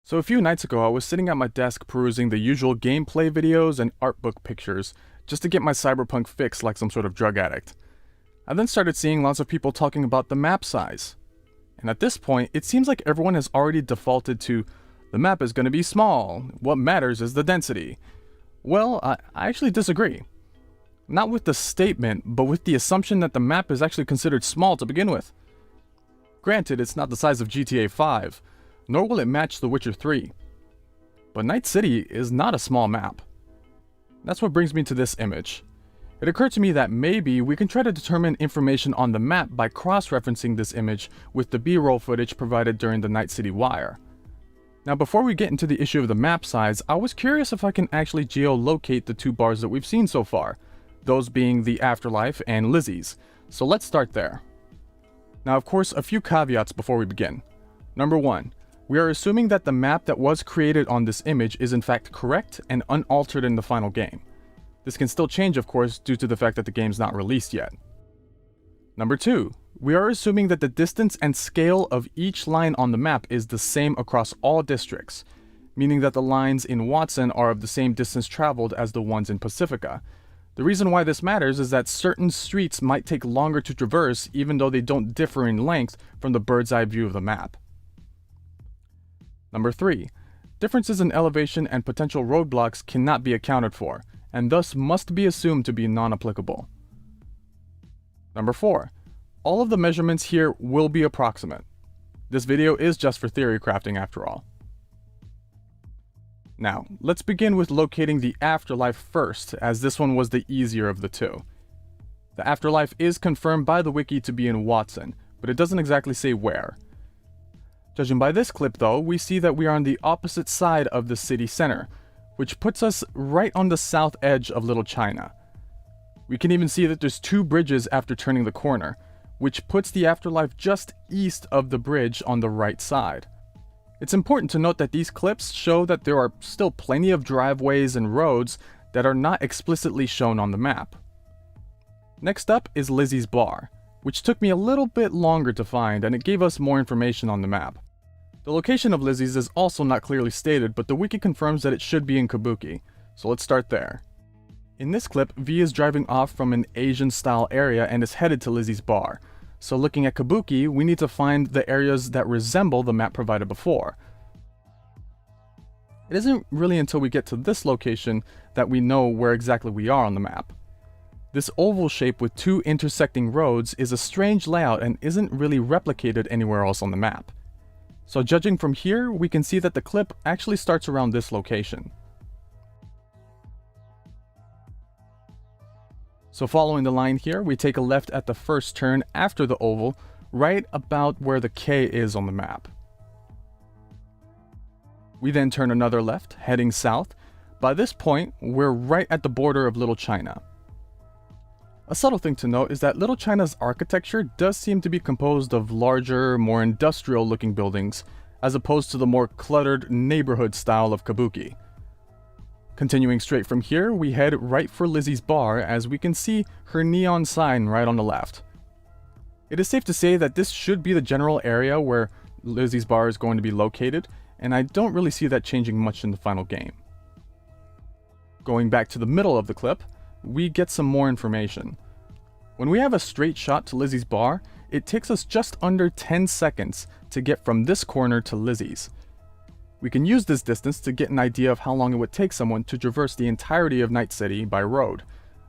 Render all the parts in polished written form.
So a few nights ago, I was sitting at my desk perusing the usual gameplay videos and art book pictures just to get my Cyberpunk fix like some sort of drug addict. I then started seeing lots of people talking about the map size. And at this point, it seems like everyone has already defaulted to, the map is going to be small, what matters is the density. Well, I actually disagree. Not with the statement, but with the assumption that the map is actually considered small to begin with. Granted, it's not the size of GTA 5, nor will it match The Witcher 3. But Night City is not a small map. That's what brings me to this image. It occurred to me that maybe we can try to determine information on the map by cross-referencing this image with the B-roll footage provided during the Night City wire. Now before we get into the issue of the map size, I was curious if I can actually geolocate the two bars that we've seen so far, those being the Afterlife and Lizzies. So let's start there. Now of course, a few caveats before we begin. Number 1. We are assuming that the map that was created on this image is in fact correct and unaltered in the final game. This can still change, of course, due to the fact that the game's not released yet. Number 2. We are assuming that the distance and scale of each line on the map is the same across all districts, meaning that the lines in Watson are of the same distance traveled as the ones in Pacifica. The reason why this matters is that certain streets might take longer to traverse even though they don't differ in length from the bird's eye view of the map. Number 3. Differences in elevation and potential roadblocks cannot be accounted for, and thus must be assumed to be non-applicable. Number 4. All of the measurements here will be approximate. This video is just for theory crafting after all. Now, let's begin with locating the Afterlife first, as this one was the easier of the two. The Afterlife is confirmed by the wiki to be in Watson, but it doesn't exactly say where. Judging by this clip though, we see that we are on the opposite side of the city center, which puts us right on the south edge of Little China. We can even see that there's two bridges after turning the corner, which puts the Afterlife just east of the bridge on the right side. It's important to note that these clips show that there are still plenty of driveways and roads that are not explicitly shown on the map. Next up is Lizzie's bar, which took me a little bit longer to find, and it gave us more information on the map. The location of Lizzie's is also not clearly stated, but the wiki confirms that it should be in Kabuki, so let's start there. In this clip, V is driving off from an Asian-style area and is headed to Lizzie's bar. So looking at Kabuki, we need to find the areas that resemble the map provided before. It isn't really until we get to this location that we know where exactly we are on the map. This oval shape with two intersecting roads is a strange layout and isn't really replicated anywhere else on the map. So judging from here, we can see that the clip actually starts around this location. So following the line here, we take a left at the first turn after the oval, right about where the K is on the map. We then turn another left, heading south. By this point, we're right at the border of Little China. A subtle thing to note is that Little China's architecture does seem to be composed of larger, more industrial-looking buildings, as opposed to the more cluttered neighborhood style of Kabuki. Continuing straight from here, we head right for Lizzie's bar, as we can see her neon sign right on the left. It is safe to say that this should be the general area where Lizzie's bar is going to be located, and I don't really see that changing much in the final game. Going back to the middle of the clip, we get some more information. When we have a straight shot to Lizzie's bar, it takes us just under 10 seconds to get from this corner to Lizzie's. We can use this distance to get an idea of how long it would take someone to traverse the entirety of Night City by road,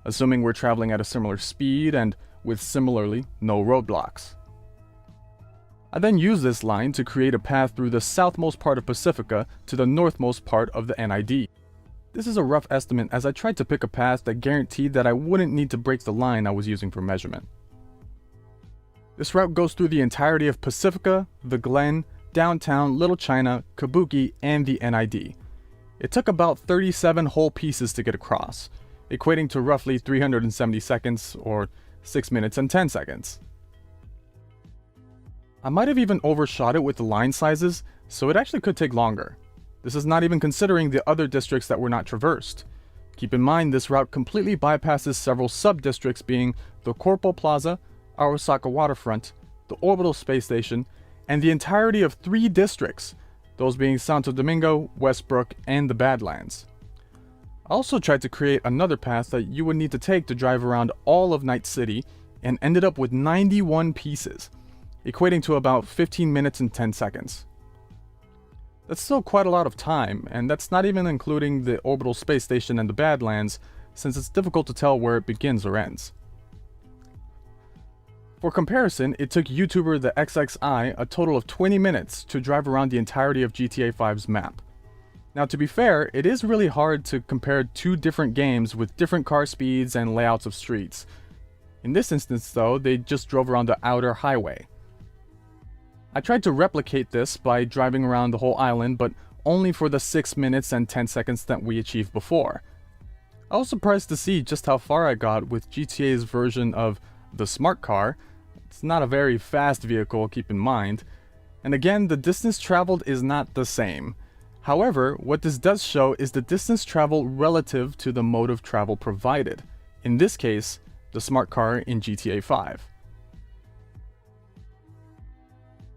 assuming we're traveling at a similar speed and with similarly no roadblocks. I then use this line to create a path through the southmost part of Pacifica to the northmost part of the NID. This is a rough estimate, as I tried to pick a path that guaranteed that I wouldn't need to break the line I was using for measurement. This route goes through the entirety of Pacifica, the Glen, downtown, Little China, Kabuki, and the NID. It took about 37 whole pieces to get across, equating to roughly 370 seconds, or 6 minutes and 10 seconds. I might have even overshot it with the line sizes, so it actually could take longer. This is not even considering the other districts that were not traversed. Keep in mind this route completely bypasses several sub-districts being the Corpo Plaza, Arasaka Waterfront, the Orbital Space Station, and the entirety of 3 districts, those being Santo Domingo, Westbrook, and the Badlands. I also tried to create another path that you would need to take to drive around all of Night City and ended up with 91 pieces, equating to about 15 minutes and 10 seconds. That's still quite a lot of time, and that's not even including the orbital space station and the Badlands, since it's difficult to tell where it begins or ends. For comparison, it took YouTuber the XXI a total of 20 minutes to drive around the entirety of GTA 5's map. Now, to be fair, it is really hard to compare two different games with different car speeds and layouts of streets. In this instance though, they just drove around the outer highway. I tried to replicate this by driving around the whole island, but only for the 6 minutes and 10 seconds that we achieved before. I was surprised to see just how far I got with GTA's version of the smart car. It's not a very fast vehicle, keep in mind. And again, the distance traveled is not the same. However, what this does show is the distance traveled relative to the mode of travel provided. In this case, the smart car in GTA 5.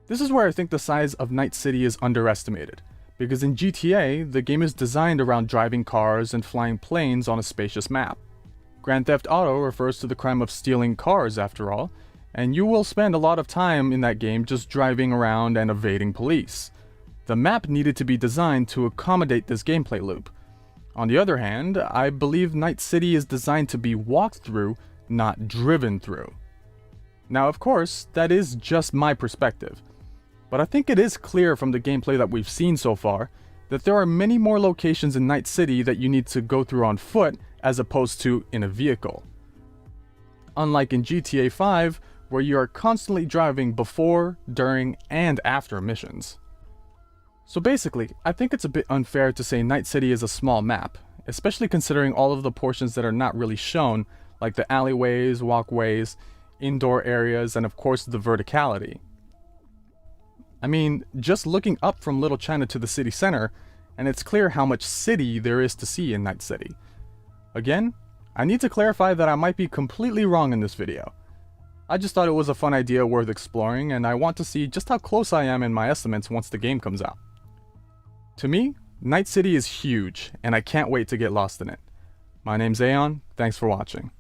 This is where I think the size of Night City is underestimated, because in GTA, the game is designed around driving cars and flying planes on a spacious map. Grand Theft Auto refers to the crime of stealing cars after all, and you will spend a lot of time in that game just driving around and evading police. The map needed to be designed to accommodate this gameplay loop. On the other hand, I believe Night City is designed to be walked through, not driven through. Now of course, that is just my perspective. But I think it is clear from the gameplay that we've seen so far that there are many more locations in Night City that you need to go through on foot as opposed to in a vehicle. Unlike in GTA 5, where you are constantly driving before, during, and after missions. So basically, I think it's a bit unfair to say Night City is a small map, especially considering all of the portions that are not really shown, like the alleyways, walkways, indoor areas, and of course the verticality. I mean, just looking up from Little China to the city center, and it's clear how much city there is to see in Night City. Again, I need to clarify that I might be completely wrong in this video. I just thought it was a fun idea worth exploring, and I want to see just how close I am in my estimates once the game comes out. To me, Night City is huge, and I can't wait to get lost in it. My name's Aeon, thanks for watching.